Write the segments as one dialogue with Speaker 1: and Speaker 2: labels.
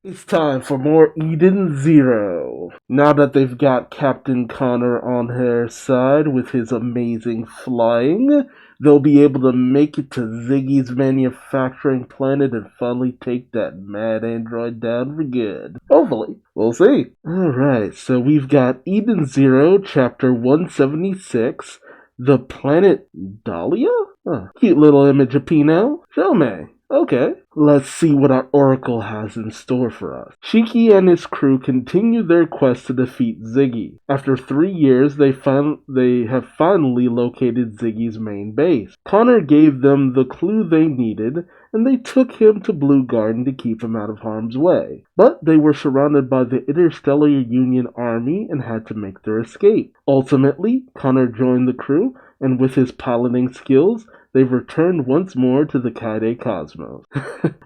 Speaker 1: It's time for more Eden Zero. Now that they've got Captain Connor on their side with his amazing flying, they'll be able to make it to Ziggy's manufacturing planet and finally take that mad android down for good. Hopefully. We'll see. Alright, so we've got Eden Zero, chapter 176, the planet Dahlia? Cute little image of Pino. Show me. Okay, let's see what our Oracle has in store for us. Shiki and his crew continue their quest to defeat Ziggy. After 3 years, they have finally located Ziggy's main base. Connor gave them the clue they needed, and they took him to Blue Garden to keep him out of harm's way. But they were surrounded by the Interstellar Union army and had to make their escape. Ultimately, Connor joined the crew, and with his piloting skills, they've returned once more to the Kaide Cosmos.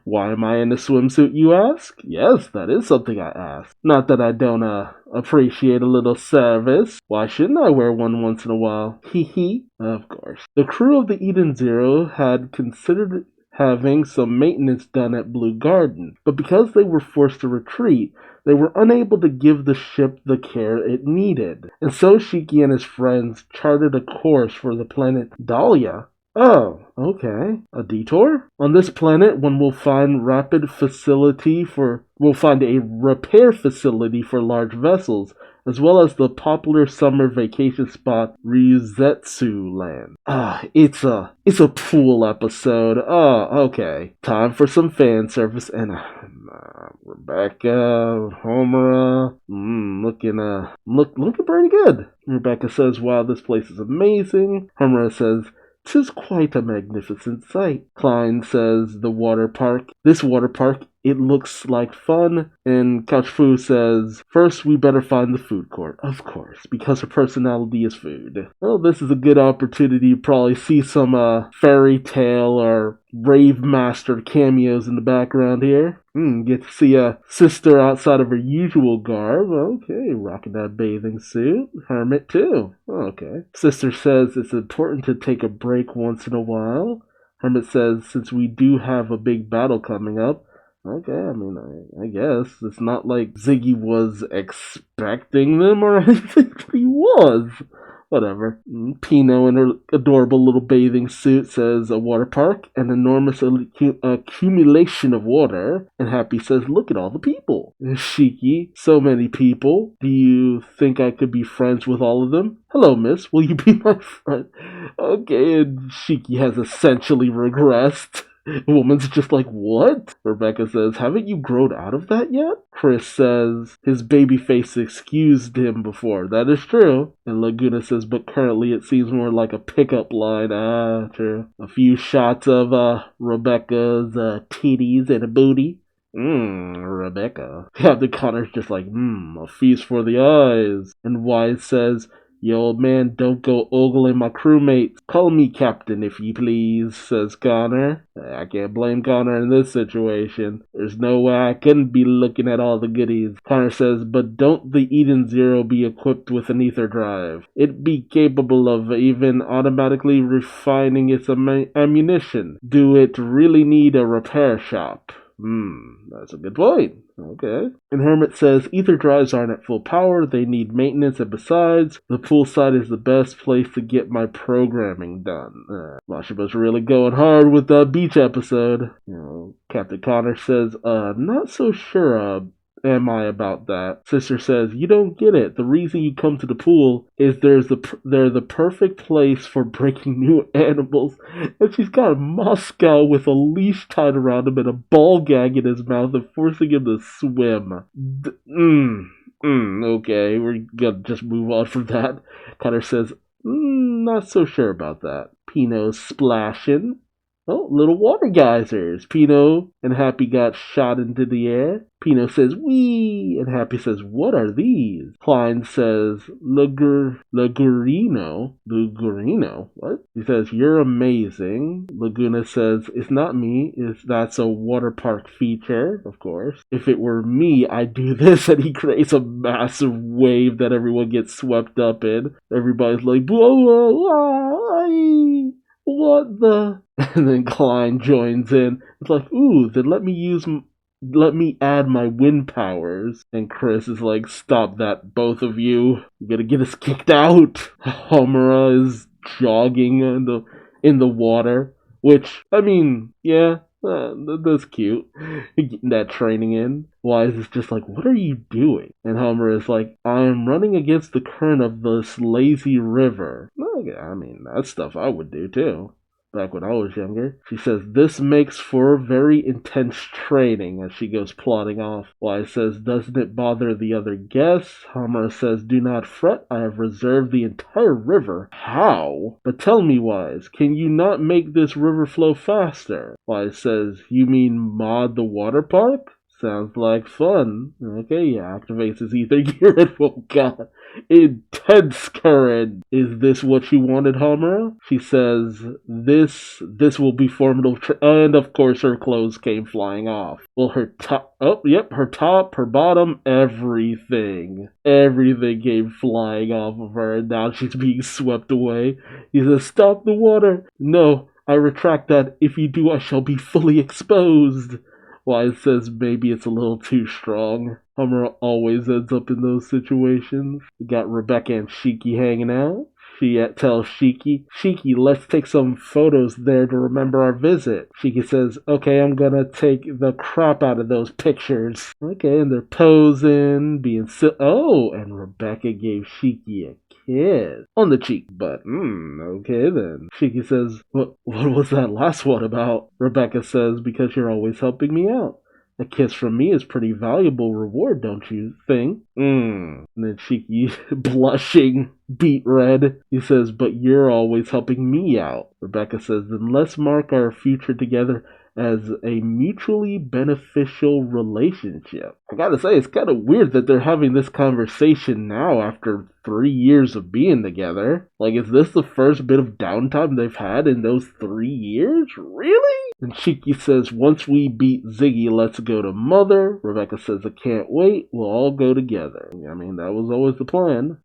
Speaker 1: Why am I in a swimsuit, you ask? Yes, that is something I ask. Not that I don't, appreciate a little service. Why shouldn't I wear one once in a while? Hee hee. Of course. The crew of the Eden Zero had considered having some maintenance done at Blue Garden, but because they were forced to retreat, they were unable to give the ship the care it needed. And so Shiki and his friends charted a course for the planet Dahlia. Oh, okay. A detour? On this planet, one will find we'll find a repair facility for large vessels, as well as the popular summer vacation spot Ryuzetsu Land. It's a pool episode. Okay. Time for some fan service and Rebecca, Homura, looking pretty good. Rebecca says, "Wow, this place is amazing." Homura says, "'Tis quite a magnificent sight." Klein says, This water park, it looks like fun." And Couchfu says, "First we better find the food court." Of course, because her personality is food. Well, this is a good opportunity to probably see some fairy tale or rave master cameos in the background here. Get to see a sister outside of her usual garb. Okay, rocking that bathing suit. Hermit too. Okay. Sister says it's important to take a break once in a while. Hermit says since we do have a big battle coming up. Okay, I guess. It's not like Ziggy was expecting them or anything, but he was. Whatever. Pino in her adorable little bathing suit says a water park, an enormous accumulation of water. And Happy says, "Look at all the people." And Shiki, "So many people. Do you think I could be friends with all of them?" "Hello, miss. Will you be my friend?" Okay, and Shiki has essentially regressed. The woman's just like, "What?" Rebecca says, "Haven't you grown out of that yet?" Chris says his baby face excused him before. That is true. And Laguna says, "But currently it seems more like a pickup line." True. A few shots of Rebecca's titties and a booty. Rebecca. Captain Connor's just like, a feast for the eyes. And Wise says, "Yo, old man, don't go ogling my crewmates. Call me Captain, if you please," says Connor. I can't blame Connor in this situation. There's no way I couldn't be looking at all the goodies. Connor says, "But don't the Eden Zero be equipped with an ether drive? It be capable of even automatically refining its ammunition. Do it really need a repair shop?" That's a good point. Okay. And Hermit says ether drives aren't at full power, they need maintenance, and besides, the poolside is the best place to get my programming done. Mashiba's really going hard with the beach episode. Captain Connor says, not so sure, am I about that. Sister says, "You don't get it. The reason you come to the pool is they're the perfect place for breaking new animals." And she's got Moscow with a leash tied around him and a ball gag in his mouth and forcing him to swim. Okay, we're gonna just move on from that. Connor says, not so sure about that. Pino's splashing. Oh, little water geysers. Pino and Happy got shot into the air. Pino says, "Wee!" And Happy says, "What are these?" Klein says, Lagurino. What? He says, "You're amazing." Laguna says, "It's not me. That's a water park feature, of course. If it were me, I'd do this." And he creates a massive wave that everyone gets swept up in. Everybody's like, "Whoa, whoa, what the?" And then Klein joins in. It's like, "Ooh, then let me use let me add my wind powers. And Chris is like, stop that, both of you. You're gonna get us kicked out. Homura is jogging in the water, which, I mean, yeah, that's cute. Getting that training in. Wise is just like, what are you doing? And Homer is like, I'm running against the current of this lazy river. I mean, that's stuff I would do too. Back when I was younger. She says, this makes for very intense training as she goes plodding off. Wise says, doesn't it bother the other guests? Homer says, do not fret, I have reserved the entire river. How? But tell me, Wise, can you not make this river flow faster? Wise says, you mean mod the water park? Sounds like fun. Okay, yeah, activates his ether gear and oh god. Intense current. Is this what you wanted, Homura? She says, this will be formidable. And of course her clothes came flying off. Well, her top, her top, her bottom, everything. Everything came flying off of her and now she's being swept away. He says, stop the water. No, I retract that. If you do, I shall be fully exposed. Wise says maybe it's a little too strong. Homer always ends up in those situations. You got Rebecca and Shiki hanging out. She tells Shiki, let's take some photos there to remember our visit. Shiki says, okay, I'm gonna take the crap out of those pictures. Okay, and they're posing, being and Rebecca gave Shiki a kiss on the cheek, but okay then. Shiki says, what was that last one about? Rebecca says, because you're always helping me out. A kiss from me is pretty valuable reward, don't you think? And then Shiki, blushing, beet red, he says, but you're always helping me out. Rebecca says, then let's mark our future together as a mutually beneficial relationship. I gotta say, it's kind of weird that they're having this conversation now after 3 years of being together. Like, is this the first bit of downtime they've had in those 3 years? Really? And Shiki says, once we beat Ziggy, let's go to Mother. Rebecca says, I can't wait. We'll all go together. I mean, that was always the plan.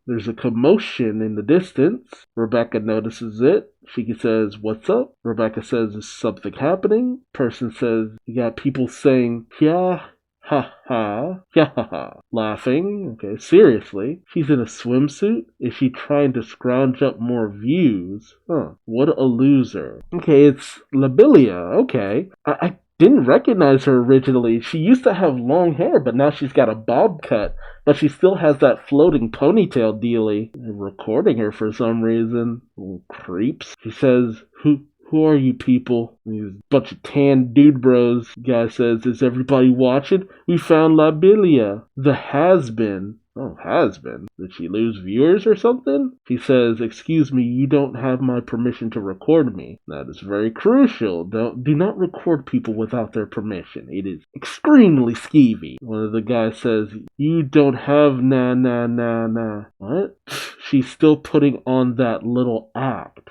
Speaker 1: There's a commotion in the distance. Rebecca notices it. Shiki says, what's up? Rebecca says, is something happening? Person says, you got people saying, yeah, ha ha, yeah ha ha, laughing. Okay, seriously? She's in a swimsuit? Is she trying to scrounge up more views? What a loser. Okay, it's Labilia. Okay. I didn't recognize her originally. She used to have long hair, but now she's got a bob cut. But she still has that floating ponytail dealie. I'm recording her for some reason. Little creeps. She says, Who are you people? These bunch of tan dude bros. Guy says, is everybody watching? We found Labilia, the has-been. Oh, has-been? Did she lose viewers or something? She says, excuse me, you don't have my permission to record me. That is very crucial. Do not record people without their permission. It is extremely skeevy. One of the guys says, you don't have nah. What? She's still putting on that little act.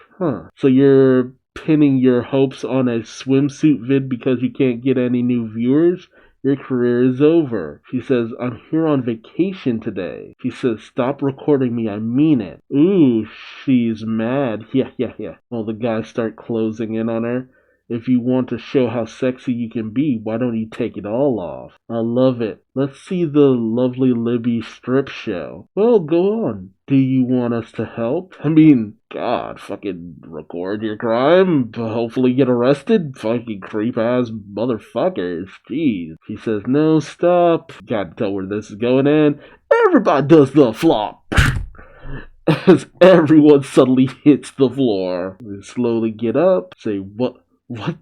Speaker 1: So you're pinning your hopes on a swimsuit vid because you can't get any new viewers? Your career is over. She says, I'm here on vacation today. She says, stop recording me, I mean it. Ooh, she's mad. Yeah. Well, the guys start closing in on her. If you want to show how sexy you can be, why don't you take it all off? I love it. Let's see the lovely Libby strip show. Well, go on. Do you want us to help? I mean, God, fucking record your crime, hopefully get arrested? Fucking creep-ass motherfuckers. Jeez. She says, no, stop. Gotta tell where this is going in. Everybody does the flop. As everyone suddenly hits the floor. They slowly get up, say, what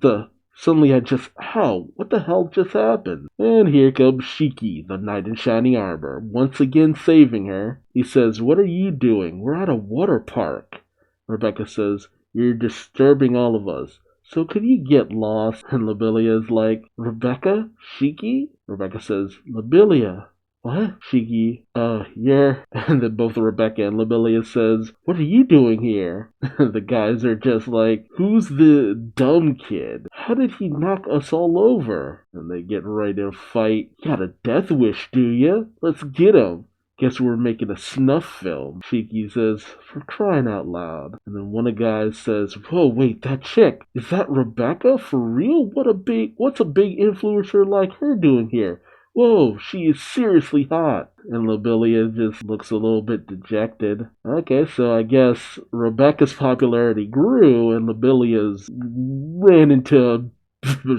Speaker 1: the? Suddenly what the hell just happened? And here comes Shiki, the knight in shining armor, once again saving her. He says, what are you doing? We're at a water park. Rebecca says, you're disturbing all of us. So could you get lost? And Labilia's like, Rebecca? Shiki? Rebecca says, Labilia. What? Shiki, yeah. And then both Rebecca and Labilia says, what are you doing here? The guys are just like, who's the dumb kid? How did he knock us all over? And they get ready to fight. You got a death wish, do ya? Let's get him. Guess we're making a snuff film. Shiki says, for crying out loud. And then one of the guys says, whoa, wait, that chick, is that Rebecca? For real? What's a big influencer like her doing here? Whoa, she is seriously hot. And Lobelia just looks a little bit dejected. Okay, so I guess Rebecca's popularity grew and Lobelia's ran into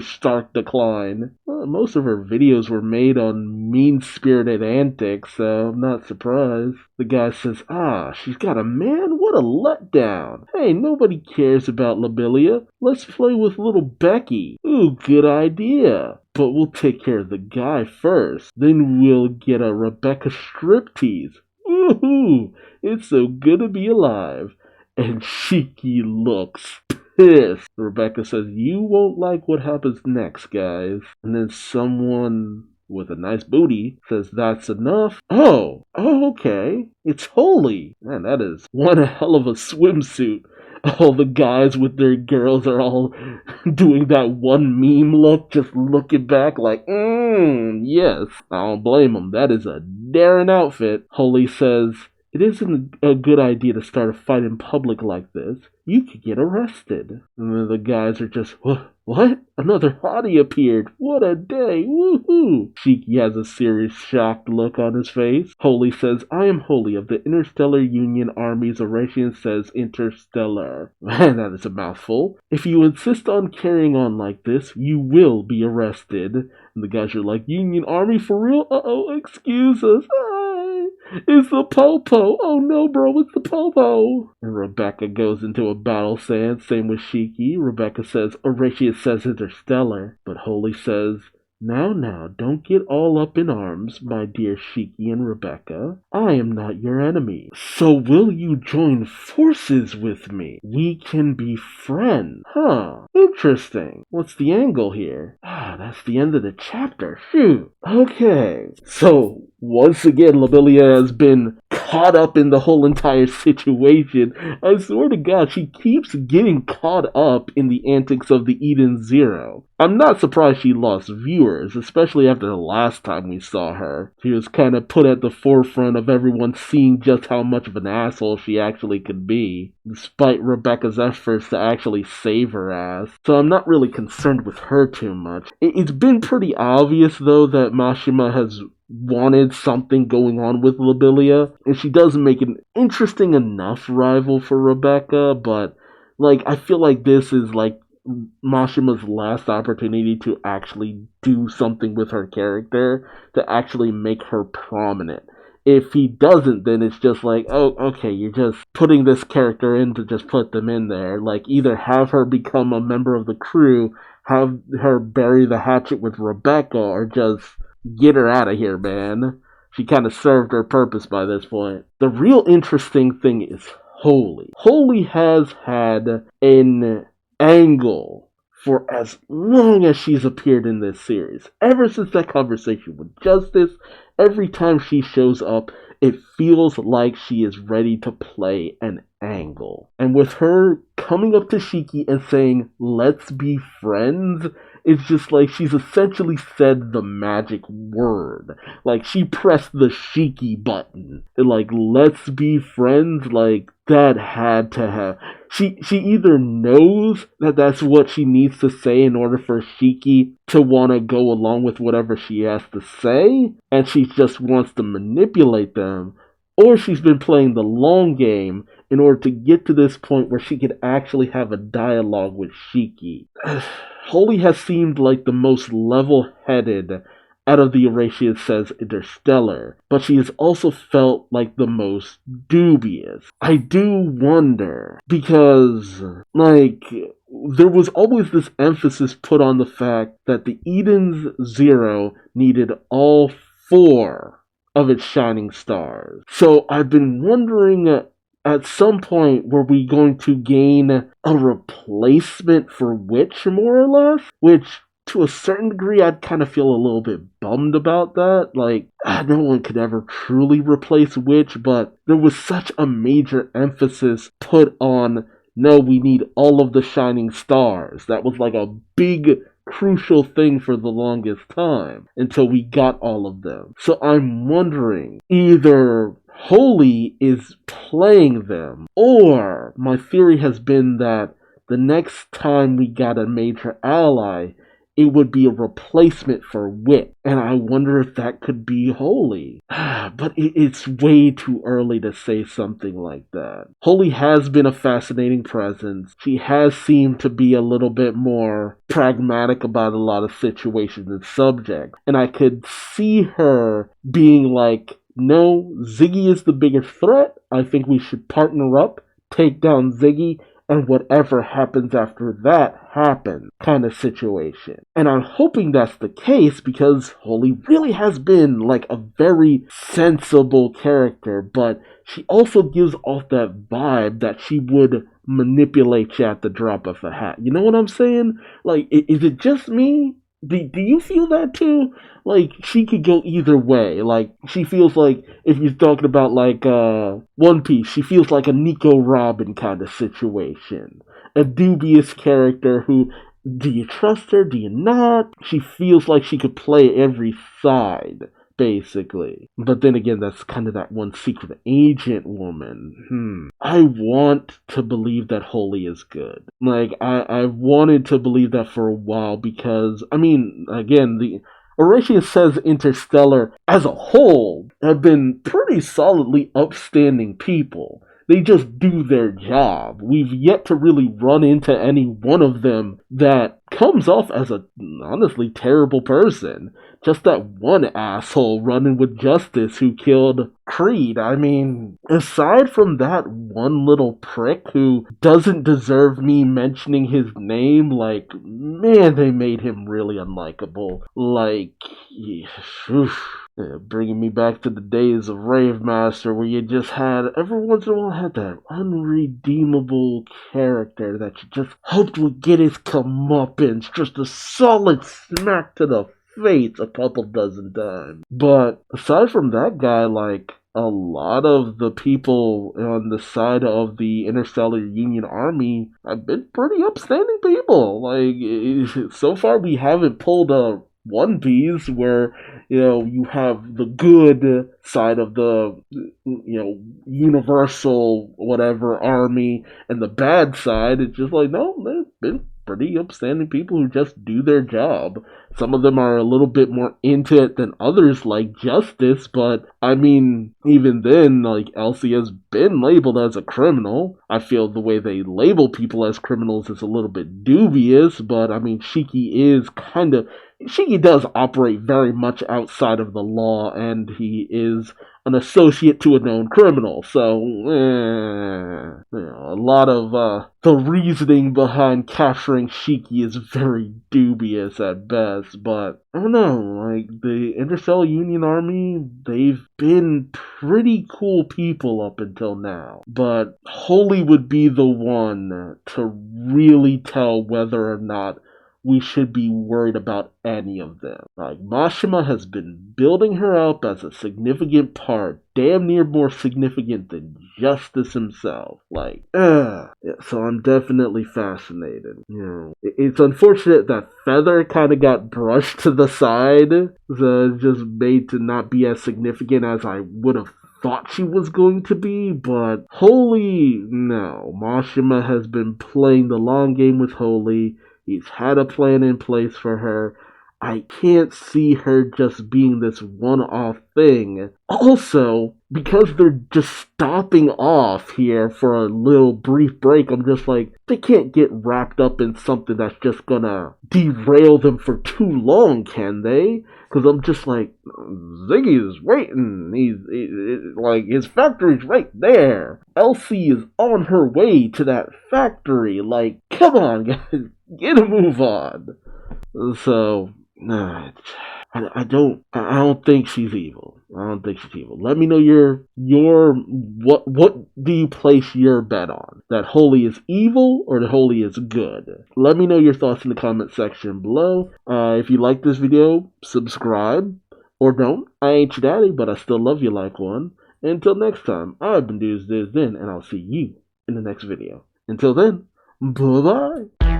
Speaker 1: stark decline. Well, most of her videos were made on mean-spirited antics, so I'm not surprised. The guy says, she's got a man? What a letdown. Hey, nobody cares about Lobelia. Let's play with little Becky. Ooh, good idea. But we'll take care of the guy first. Then we'll get a Rebecca striptease. Woohoo! It's so good to be alive. And Shiki looks pissed. Rebecca says, you won't like what happens next, guys. And then someone with a nice booty says, that's enough. Oh, okay. It's Holy. Man, that is one hell of a swimsuit. All the guys with their girls are all doing that one meme look, just looking back like, yes. I don't blame them. That is a daring outfit. Holy says, it isn't a good idea to start a fight in public like this. You could get arrested. And then the guys are just, what? Another hottie appeared. What a day. Woohoo. Shiki has a serious shocked look on his face. Holy says, I am Holy of the Interstellar Union Armies. Horatian says Interstellar. Man, that is a mouthful. If you insist on carrying on like this, you will be arrested. And the guys are like, Union Army for real? Uh-oh, excuse us. It's the Popo. Oh no, bro, it's the Popo. And Rebecca goes into a battle stance. Same with Shiki. Rebecca says, Horatius says Interstellar. But Holy says, now, don't get all up in arms, my dear Shiki and Rebecca. I am not your enemy. So will you join forces with me? We can be friends. Huh, interesting. What's the angle here? That's the end of the chapter. Shoot. Okay. So, once again, Lobelia has been caught up in the whole entire situation. I swear to God, she keeps getting caught up in the antics of the Eden Zero. I'm not surprised she lost viewers, especially after the last time we saw her. She was kind of put at the forefront of everyone seeing just how much of an asshole she actually could be, despite Rebecca's efforts to actually save her ass. So I'm not really concerned with her too much. It's been pretty obvious, though, that Mashima has wanted something going on with Lobelia, and she does make an interesting enough rival for Rebecca, but I feel like this is Mashima's last opportunity to actually do something with her character, to actually make her prominent. If he doesn't, then it's just okay, you're just putting this character in to just put them in there. Either have her become a member of the crew, have her bury the hatchet with Rebecca, or just get her out of here, man. She kind of served her purpose by this point. The real interesting thing is Holy. Holy has had an angle for as long as she's appeared in this series. Ever since that conversation with Justice, every time she shows up, it feels like she is ready to play an angle. And with her coming up to Shiki and saying, let's be friends, it's just she's essentially said the magic word. She pressed the Shiki button. Let's be friends, that had to have. She either knows that that's what she needs to say in order for Shiki to want to go along with whatever she has to say, and she just wants to manipulate them, or she's been playing the long game in order to get to this point where she could actually have a dialogue with Shiki. Holy has seemed like the most level-headed out of the Horatius Says Interstellar, but she has also felt like the most dubious. I do wonder, because, there was always this emphasis put on the fact that the Eden's Zero needed all 4 of its shining stars. So I've been wondering, at some point, were we going to gain a replacement for Witch, more or less? Which, to a certain degree, I'd kind of feel a little bit bummed about that. No one could ever truly replace Witch, but there was such a major emphasis put on, no, we need all of the shining stars. That was a big crucial thing for the longest time until we got all of them. So I'm wondering, either Holy is playing them, or my theory has been that the next time we got a major ally, it would be a replacement for Wit. And I wonder if that could be Holy. But it's way too early to say something like that. Holy has been a fascinating presence. She has seemed to be a little bit more pragmatic about a lot of situations and subjects. And I could see her being like, no, Ziggy is the bigger threat. I think we should partner up, take down Ziggy, and whatever happens after that happens kind of situation. And I'm hoping that's the case because Holy really has been like a very sensible character, but she also gives off that vibe that she would manipulate you at the drop of a hat. You know what I'm saying? Like, is it just me? Do you feel that too? Like, she could go either way. Like, she feels like, if you're talking about, like, One Piece, she feels like a Nico Robin kind of situation. A dubious character who, do you trust her? Do you not? She feels like she could play every side, basically. But then again, that's kind of that one secret agent woman. I want to believe that Holy is good. Like, I wanted to believe that for a while because, I mean, again, the Horatius says Interstellar as a whole have been pretty solidly upstanding people. They just do their job. We've yet to really run into any one of them that comes off as a honestly terrible person. Just that one asshole running with Justice who killed Creed. I mean, aside from that one little prick who doesn't deserve me mentioning his name, like, man, they made him really unlikable. Like, bringing me back to the days of Rave Master where you just had, every once in a while, had that unredeemable character that you just hoped would get his comeuppance, just a solid smack to the face a couple dozen times. But aside from that guy, like, a lot of the people on the side of the Interstellar Union Army have been pretty upstanding people. Like, so far we haven't pulled a One Piece where, you know, you have the good side of the, you know, universal whatever army and the bad side. It's just like, no, they've been pretty upstanding people who just do their job. Some of them are a little bit more into it than others, like Justice, but I mean, even then, like, Elsie has been labeled as a criminal. I feel the way they label people as criminals is a little bit dubious, but I mean, Shiki does operate very much outside of the law, and he is an associate to a known criminal. So, a lot of the reasoning behind capturing Shiki is very dubious at best. But I don't know, like, the Interstellar Union Army, they've been pretty cool people up until now. But Holy would be the one to really tell whether or not we should be worried about any of them. Like, Mashima has been building her up as a significant part, damn near more significant than Justice himself. Like, yeah, so I'm definitely fascinated. You know, it's unfortunate that Feather kind of got brushed to the side, so just made to not be as significant as I would have thought she was going to be, but Holy, no. Mashima has been playing the long game with Holy. He's had a plan in place for her. I can't see her just being this one-off thing. Also, because they're just stopping off here for a little brief break, I'm just like, they can't get wrapped up in something that's just gonna derail them for too long, can they? Because I'm just like, Ziggy is waiting. Like, his factory's right there. Elsie is on her way to that factory. Like, come on, guys, get a move on. So, I don't think she's evil. I don't think she's evil. Let me know what do you place your bet on? That Holy is evil or that Holy is good? Let me know your thoughts in the comment section below. If you like this video, subscribe or don't. I ain't your daddy, but I still love you like one. Until next time, I've been Duuz-Diz-Din, and I'll see you in the next video. Until then, bye-bye.